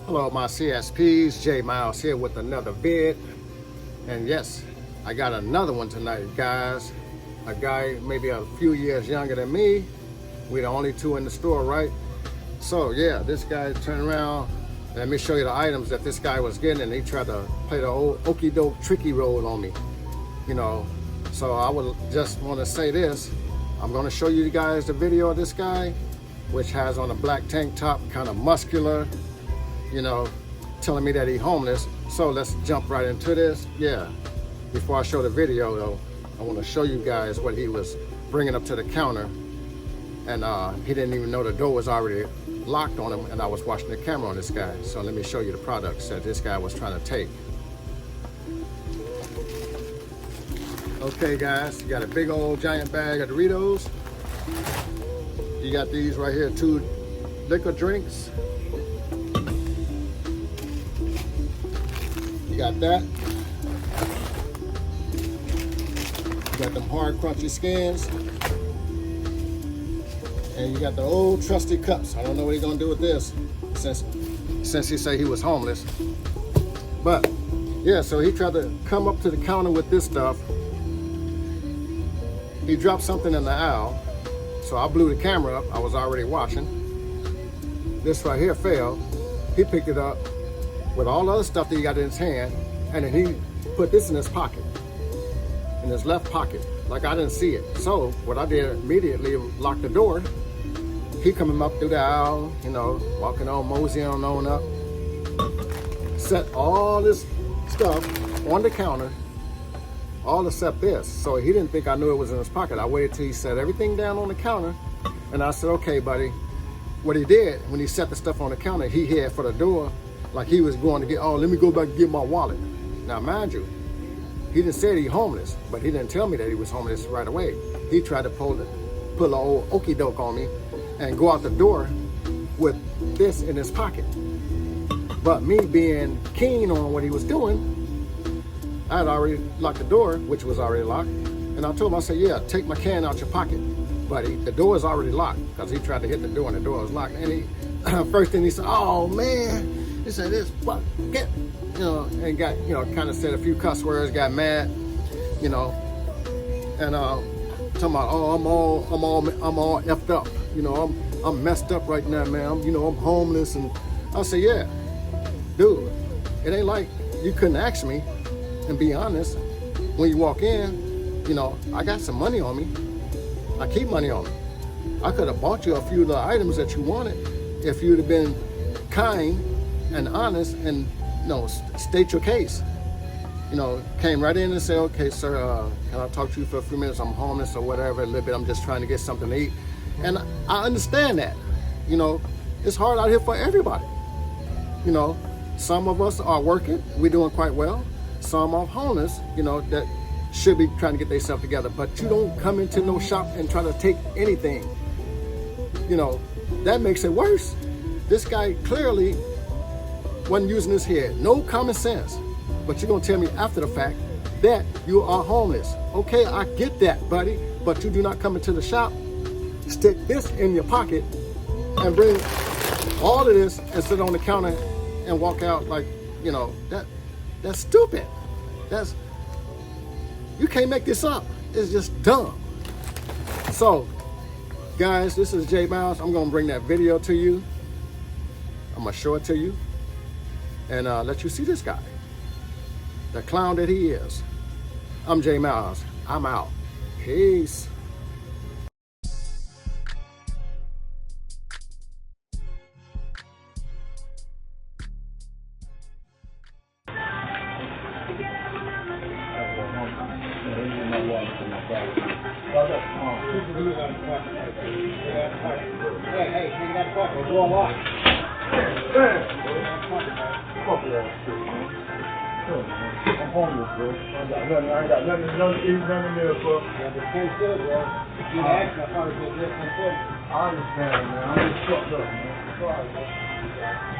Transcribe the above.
Hello my CSPs, J Miles here with another vid. And yes, I got another one tonight, guys. A guy maybe a few years younger than me. We're the only two in the store, right? So yeah, this guy turned around. Let me show you the items that this guy was getting, and he tried to play the old okey doke tricky role on me. You know, so I would just want to say this. I'm going to show you guys the video of this guy, which has on a black tank top, kind of muscular, you know, telling me that he's homeless. So let's jump right into this. Yeah, before I show the video though, I want to show you guys what he was bringing up to the counter. And he didn't even know the door was already locked on him, and I was watching the camera on this guy. So let me show you the products that this guy was trying to take. Okay guys, you got a big old giant bag of Doritos. You got these right here, 2 liquor drinks. You got that. You got them hard crunchy skins. And you got the old trusty cups. I don't know what he's gonna do with this since he said he was homeless. But yeah, so he tried to come up to the counter with this stuff. He dropped something in the aisle, so I blew the camera up. I was already watching. This right here fell. He picked it up with all the other stuff that he got in his hand, and then he put this in his pocket, in his left pocket, like I didn't see it. So what I did immediately, locked the door. He coming up through the aisle, you know, walking on, moseying on up, set all this stuff on the counter, all except this. So he didn't think I knew it was in his pocket. I waited till he set everything down on the counter, and I said, okay, buddy. What he did, when he set the stuff on the counter, he headed for the door like he was going to get, oh, let me go back and get my wallet. Now, mind you, he didn't say he's homeless, but he didn't tell me that he was homeless right away. He tried to pull an old okey doke on me and go out the door with this in his pocket. But me being keen on what he was doing, I had already locked the door, which was already locked. And I told him, I said, yeah, take my can out your pocket, buddy. The door is already locked, because he tried to hit the door and the door was locked. And he, first thing he said, oh man, he said, this fuck, get, you know, and got, you know, kind of said a few cuss words, got mad, you know, and talking about, oh, I'm all effed up, you know, I'm messed up right now, man. You know, I'm homeless. And I said, yeah, dude, it ain't like you couldn't ask me and be honest. When you walk in, you know, I got some money on me. I keep money on me. I could have bought you a few of the items that you wanted if you'd have been kind and honest and, you know, state your case. You know, came right in and said, okay, sir, can I talk to you for a few minutes? I'm homeless or whatever, a little bit. I'm just trying to get something to eat. And I understand that. You know, it's hard out here for everybody. You know, some of us are working. We're doing quite well. Some are homeless, you know, that should be trying to get themselves together. But you don't come into no shop and try to take anything. You know, that makes it worse. This guy clearly wasn't using his head. No common sense. But you're going to tell me after the fact that you are homeless. Okay, I get that, buddy. But you do not come into the shop, stick this in your pocket, and bring all of this and sit on the counter and walk out like, you know, that's stupid. You can't make this up. It's just dumb. So, guys, this is J Miles. I'm going to bring that video to you. I'm going to show it to you and let you see this guy. The clown that he is. I'm J Miles. I'm out. Peace. Hey, you got a fuck, we're going on. I'm homeless, bro. I ain't got nothing to eat, nothing there, bro. Yeah, but can't still, bro. If you'd asked me, I probably said yes, I understand, man. I'm just fucked up, man. Sorry, bro.